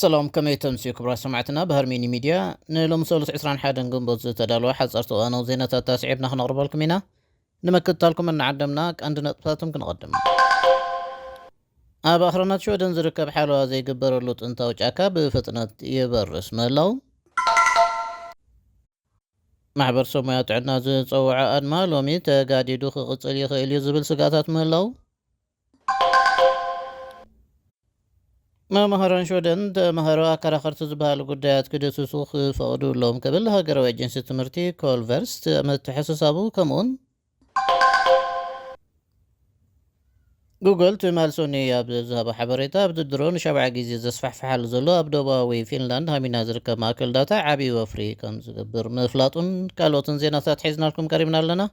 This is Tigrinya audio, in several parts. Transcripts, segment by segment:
سلام كما تمسي كبرى سمعتنا بهرميني ميديا نلوم سولس 21 قنبوز تدالو حصرت أنا وزينة تاسعيبنا خنقرب لكم هنا نمكت لكم أن عدمناك عندنا طفاتهم كنقدم أبا أخرنات شو دنزركب حالو زي قبر اللوت انتا وجاكا بفتنة يبرس ملو محبر سميات عدنا زي تصوع أدما لومي تقادي دوخ قصل يخيل يزبل سقاتات ملو ما مهران شودن مهرو أكار خرط زبال قدات كده سوخ فقدو اللوم قبل هاقروا اجنسي تمرتي كولفرست متحسس أبو كمون جوجل تمال سوني أبدو زهب حبريتا أبدو درون شبع جيزي زسفح في حال زلو أبدو باوي فنلند هامي نازر كماكل داتا عبي وفري كان زقبر مفلاطون كالوتن زيناتات حيزنا لكم كريمنا لنا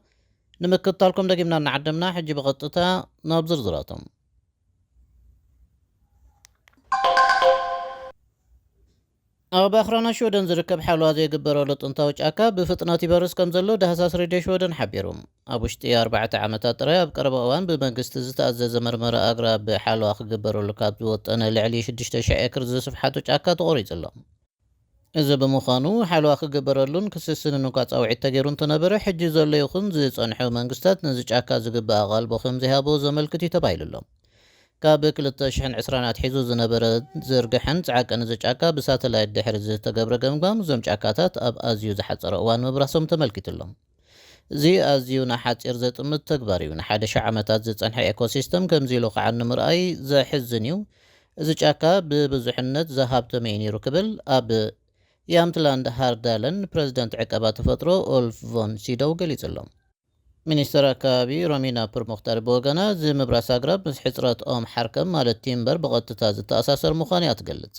نمكت لكم دقيمنا نعدمنا حجي بغطتا نابزر زراتهم أو بآخرنا شودن زركب حلوة زي قبرو لطنطاوش أكا بفتناتي برس كمزلو دهساس ريدي شودن حبيروم أبوشتي 4 عامتات رياب قربوان بمنقست زتأزز مرمرة أقرب بحلوة قبرو لكاب وطن لعلي 6,000 إكر زسفحاتوش أكا تغوريز اللهم إذا بمخانو حلوة قبرو لون كسسن نقاط أو عتاقيرون تنبري حجي زولي يخن زي صنحو منقستات نزج أكا زقبا غالبو خمزيهابو زملكتي تبايل اللهم كاب كلتا شحن عسرانات حيزو زنبرة زرقحن تعاق نزج عكا بساتلايت دحر زتقبر قمقام زمج عكاتات أب أزيو زحت روان مبراسهم تملكت اللهم زي أزيو نحات إرزت متقباريو نحاد شعمتات زتنحي إيكوسيستم كمزيلو قعن مرأي زحزنيو زج عكا ببزحنت زهاب تميني ركبل أب يامتلاند هاردالن بريزيدنت عقبات فترو أولف فون سيدو قليت اللهم ሚኒስትር አካባቢ ሮሚና ፕርሞክታር ቦገና ዝምብራስ አቅራብ ምስ ሕፅረት ኦም ሓርከም ማለት ቲምበር ብቐጥታ ዝተኣሳሰር ምዃኑ እያ ትገልጽ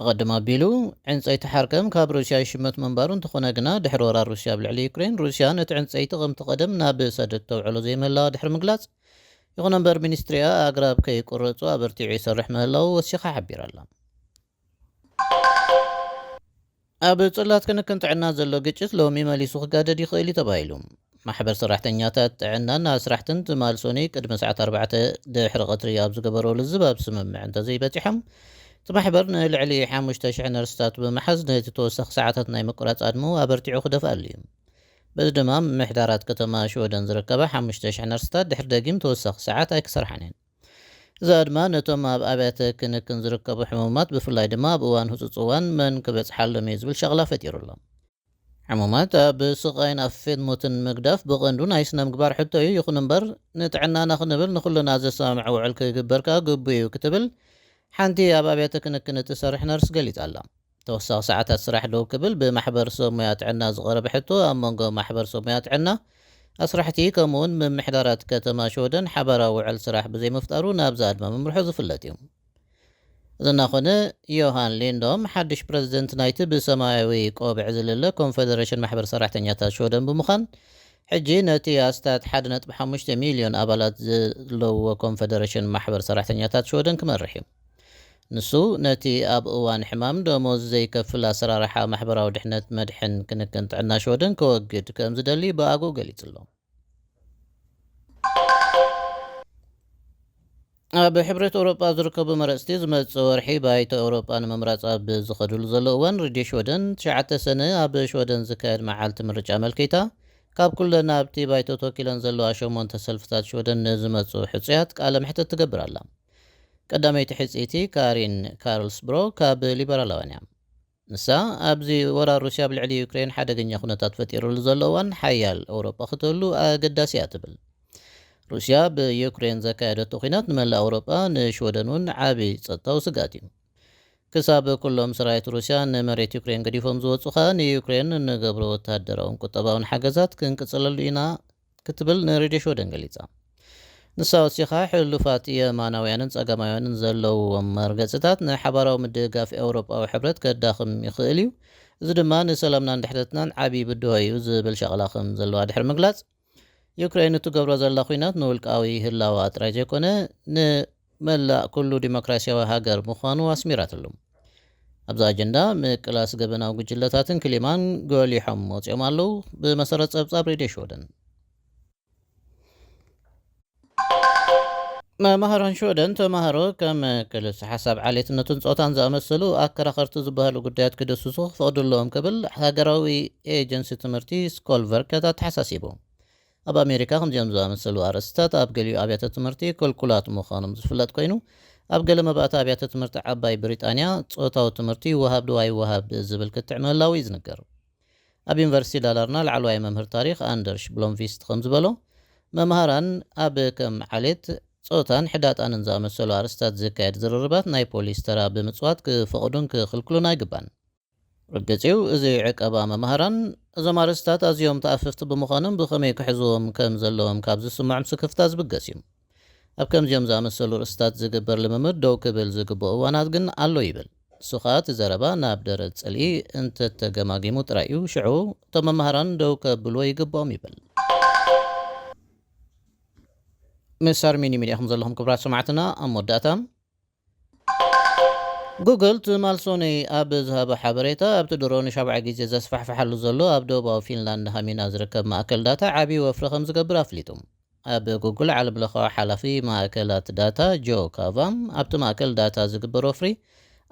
ኣቐድማ ኣቢሉ ዕንፀይቲ ሓርከም ካብ ሩስያ ይሽመት ምንባሩ እንተኾነ ግና ድሕሪ ወራር ሩስያ ብልዕሊ ዩክሬን ሩስያ ነቲ ዕንፀይቲ ከምቲ ቀደም ናብ ሰደድ ተውዕሎ ዘይምህላዋ ድሕሪ ምግላጽ ይኹን እምበር ሚኒስትሪያ ኣግራብ ከይቁረፁ ኣበርቲዑ ይሰርሕ ምህላው ወሲኻ ሓቢራ ኣላ ኣብ ጽላት ክንክን ጥዕና ዘሎ ግጭት ሎሚ መሊሱ ክጋደድ ይኽእል እዩ ተባሂሉ ማሕበር ሰራሕተኛታት ጥዕናን ስራሕትን ትማል ሶኒ ቅድሚ ሰዓት 4 ድሕሪ ቀትሪ ኣብ ዝገበረሉ ዝባብ ስምምዕ እንተዘይበፂሖም እቲ ማሕበር ንልዕሊ 5,000 ነርስታት ብምሓዝ ነቲ ተወሳኺ ሰዓታት ናይ ምቁራፅ ኣድሞ ኣበርቲዑ ክደፍኣሉ እዩ በዚ ድማ ምሕዳራት ከተማ ሽወደን ዝርከባ 5,000 ነርስታት ድሕሪ ደጊም ተወሳኺ ሰዓት ኣይክሰርሓን እየን እዚ ድማ ነቶም ኣብ ኣብያተ ክንክን ዝርከቡ ሕሙማት ብፍላይ ድማ ኣብ እዋን ህፁፅ እዋን መን ክበፅሓሎም እዩ ዝብል ሸቕላ ፈጢሩሎም عمومات بسقين أفيد موتن مقداف بغندون عيسنا مقبار حتى يخون مبر نتعنا نخنبل نخلنا عز السامع وعلك قبركا قبي وكتبل حانتي أبابيتك نكنا تسرح نرس قليت ألام توسع ساعات السرح لو قبل بمحبر سوميات عنا صغيرة بحتو أمونغو محبر سوميات عنا أسرحتي كمون من محدارات كتما شودن حبرا وعل سرح بزي مفتارو نابزاد ما ممرحوز فلاتيهم زناخونه يوهان ليندوم حدش بريزيدنت نايت بسماوي قوبع زلله كونفدريشن محبر سراحتنياتا شودن بمخان حجي نتي استاد 1.5 مليون ابالات لو كونفدريشن محبر سراحتنياتا شودن كمرحيم نسو نتي اب اوان حمام دموز زي كفلا سراحه محبراو دحنت مدحن كنكنت عنا شودن كوجد كمزدلي باغو قليتلو ኣብ ሕብረት ኣውሮጳ ዝርከቡ መረፅቲ ዝመፅእ ወርሒ ባይቶ ኣውሮጳ ንምምራፅ ኣብ ዝኸድሉ ዘሎ እዋን ሬድዮ ሽወደን 9 ሰነ ኣብ ሽወደን ዝካየድ መዓልቲ ምርጫ መልኪታ ካብ ኩለን ኣብቲ ባይቶ ተወኪለን ዘለዋ 8 ሰልፍታት ሽወደን ንዝመፁ ሕፁያት ቃለ መሕተት ትገብር ኣላ ቀዳመይቲ ሕፅይቲ ካሪን ካርልስብሮ ካብ ሊበራላውያን እያ ንሳ ኣብዚ ወራር ሩስያ ብልዕሊ ዩክሬን ሓደገኛ ኩነታት ፈጢሩሉ ዘሎ እዋን ሓያል ኣውሮጳ ክትህሉ ኣገዳሲ እያ ትብል روسيا بيوكرين زكايدت خينات نملا أوروبا نشودنون عابي ጸጥታው ስጋት እዩ ክሳብ ኩሎም ሰራዊት ሩስያ ንመሬት ዩክሬን ገዲፎም ዝወፁ ንዩክሬን ንገብሮ ወታደራውን ቁጠባውን ሓገዛት ክንቅፅለሉ ኢና ክትብል ንሬድዮ ሽወደን ገሊፃ ንሳ ወሲኻ ሕሉፋት የማናውያንን ጸጋማውያንን ዘለዎም መርገፅታት ንሓባራዊ ምድጋፍ ኤውሮጳዊ ሕብረት ከዳኽም ይኽእል እዩ እዚ ድማ ንሰላምናን ድሕረትናን ዓብዪ ብድሆ እዩ ዝብል ሸቕላ ከም ዘለዋ ድሕሪ ምግላፅ ዩክሬን ትገብሮ ዘላ ኩናት ንውልቃዊ ህላዋ ጥራይ ዘይኮነ ንመላእ ኩሉ ዲሞክራሲያዊ ሃገር ምዃኑ ኣስሚራትሉ ኣብዛ ኣጀንዳ ምቅላስ ገበናዊ ጉጅለታትን ክሊማን ጎሊሖም ወፂኦም ኣለው ብመሰረት ፀብጻብ ሬድዮ ሽወደን መምህራን ሽወደን ተማሃሮ ከም ክልስ ሓሳብ ዓሌትነትን ፆታን ዝኣመሰሉ ኣከራኸርቲ ዝበሃሉ ጉዳያት ክድስሱ ክፈቅድለዎም ክብል ሃገራዊ ኤጀንሲ ትምህርቲ ስኮልቨርከታት ተሓሳሲቡ። ኣብ ኣሜሪካ ከምዚኦም ዝኣመሰሉ ኣርእስታት ኣብ ገሊኡ ኣብያተ ትምህርቲ ክልኩላት ምዃኖም ዝፍለጥ ኮይኑ ኣብ ገለ መባእቲ ኣብያተ ትምህርቲ ዓባይ ብሪጣንያ ፆታዊ ትምህርቲ ይወሃብ ዶ ኣይወሃብ ዝብል ክትዕ ምህላው እዩ ዝንገር። ኣብ ዩኒቨርሲቲ ዳላርና ላዕለዋይ መምህር ታሪክ ኣንደርሽ ብሎምቪስት ከም ዝበሎ መምሃራን ኣብ ከም ዓሌት ፆታን ሕዳጣንን ዝኣመሰሉ ኣርእስታት ዝካየድ ዝርርባት ናይ ፖሊስ ተራ ብምፅዋት ክፈቕዱን ክኽልክሉን ኣይግባን። ርግፂው እዚ ዕቀባ መምሃራን እዞም ኣርእስታት ኣዝዮም ተኣፍፍቲ ብምዃኖም ብኸመይ ክሕዝዎም ከም ዘለዎም ካብ ዝስማዕ ምስክፍታ ዝብገስ እዩ። ኣብ ከምዚኦም ዝኣመሰሉ ርእስታት ዝግበር ልምምድ ደው ክብል ዝግብኦ እዋናት ግን ኣሎ ይብል። እሱ ከዓ እቲ ዘረባ ናብ ደረት ፀልኢ እንተተገማጊሙ ጥራይ እዩ። ሽዑ እቶም መምሃራን ደው ከብልዎ ይግብኦም ይብል። ምስ ኣርሜኒ ሚድያ ከም ዘለኹም ክብራት ሰማዕትና ኣብ መወዳእታ ጉግል ትማል ሶኒ ኣብ ዝሃበ ሓበሬታ ኣብቲ ድሮ ን7 ግዜ ዘስፋሕፍሓሉ ዘሎ ኣብ ደቡባዊ ፊንላንድ ሃሚና ዝርከብ ማእከል ዳታ ዓብዪ ወፍሪ ከም ዝገብር ኣፍሊጡ። ኣብ ጉግል ዓለም ለኻዊ ሓላፊ ማእከላት ዳታ ጆ ካቫም ኣብቲ ማእከል ዳታ ዝግበር ወፍሪ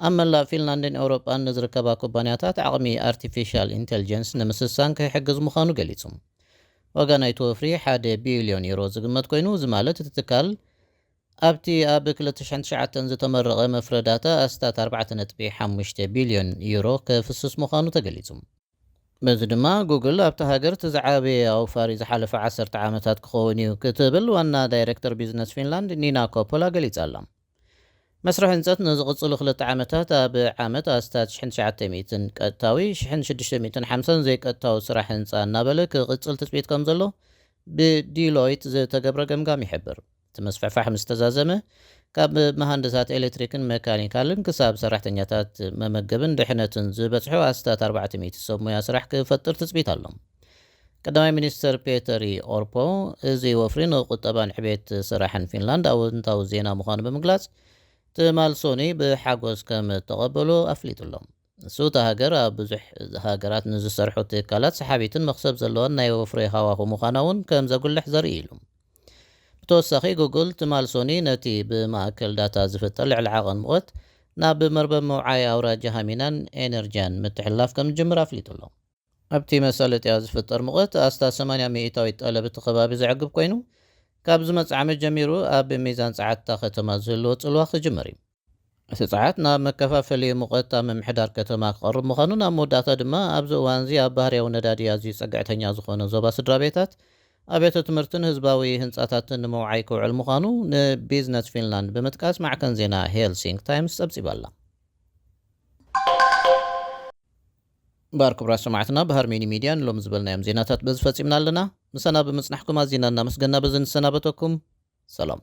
ኣብ መላእ ፊንላንድን ኤውሮጳን ንዝርከባ ኩባንያታት ዓቕሚ ኣርቲፊሻል ኢንቴሊጀንስ ንምስሳን ክሕግዝ ምዃኑ ገሊጹ። ዋጋ ናይቲ ወፍሪ 1 ቢልዮን ዩሮ ዝግመት ኮይኑ እዚ ማለት እቲ ትካል ኣብቲ ኣብ 2009 ዝተመረቐ መፍረ ዳታ ኣስታት 4.5 ቢልዮን ዩሮ ከፍስስ ምዃኑ ተገሊጹ። በዚ ድማ ጉግል ኣብቲ ሃገር እቲ ዝዓበየ ኣውፋሪ ዝሓለፈ 10 ዓመታት ክኸውን እዩ ክትብል ዋና ዳይሬክተር ቢዝነስ ፊንላንድ ኒና ኮፖላ ገሊጻ ኣላ። መስርሕ ህንፀት ንዝቕፅሉ 2 ዓመታት ኣብ ዓመት ኣስታት 900 ቀጥታዊ 650 ዘይቀጥታዊ ስራሕ ህንፃ እናበለ ክቕፅል ትፅቢት ከም ዘሎ ብዲሎይት ዝተገብረ ገምጋም ይሕብር። እቲ መስፋሕፋሕ ምስ ተዛዘመ ካብ መሃንድሳት ኤሌክትሪክን መካኒካልን ክሳብ ሰራሕተኛታት መመገብን ድሕነትን ዝበፅሑ ኣስታት 400 ሰብ ሞያ ስራሕ ክፈጥር ትፅቢት ኣሎ። ቀዳማይ ሚኒስትር ፔተሪ ኦርፖ እዚ ወፍሪ ንቁጠባን ዕቤት ስራሕን ፊንላንድ ኣወንታዊ ዜና ምዃኑ ብምግላጽ ትማል ሶኒ ብሓጎስ ከም ተቐበሎ ኣፍሊጡሎም። እሱ እቲ ሃገር ኣብ ብዙሕ ሃገራት ንዝሰርሑ ትካላት ሰሓቢትን መክሰብ ዘለዎን ናይ ወፍሪ ሃዋህው ምዃና እውን ከም ዘጉልሕ ዘርኢ ኢሉ። ብተወሳኺ ጉግል ትማል ሶኒ ነቲ ብማእከል ዳታ ዝፍጠር ልዕሊ ዓቐን ሙቐት ናብ መርበብ መውዓይ ኣውራጃ ሃሚናን ኤነርጅያን ምትሕልላፍ ከም ዝጅምር ኣፍሊጡሎ። ኣብቲ መሳለጥያ ዝፍጠር ሙቐት ኣስታት 80 ሚእታዊ ጠለብ እቲ ከባቢ ዘዕግብ ኮይኑ ካብ ዝመፅእ ዓመት ጀሚሩ ኣብ ሚዛን ፀዓትታ ከተማ ዝህልዎ ፅልዋ ክጅመር እዩ። እቲ ፀዓት ናብ መከፋፈሊ ሙቐት ኣብ ምምሕዳር ከተማ ክቐርብ ምዃኑ ናብ መወዳእታ ድማ ኣብዚ እዋን እዚ ኣብ ባህርያዊ ነዳዲ ኣዝዩ ፀግዕተኛ ዝኾነ ዞባ ስድራ ቤታት ኣብያተ ትምህርትን ህዝባዊ ህንፃታትን ንምውዓይ ክውዕል ምዃኑ ንቢዝነስ ፊንላንድ ብምጥቃስ ማዕከን ዜና ሄልሲንክ ታይምስ ፀብፂባላ። ባር ክብራት ሰማዕትና ብሃርሜኒ ሚድያ ንሎም ዝበልናዮም ዜናታት በዚ ፈፂምና ኣለና። ምሳና ብምፅናሕኩም ኣዝና እናመስገና በዚ ንሰናበተኩም። ሰላም።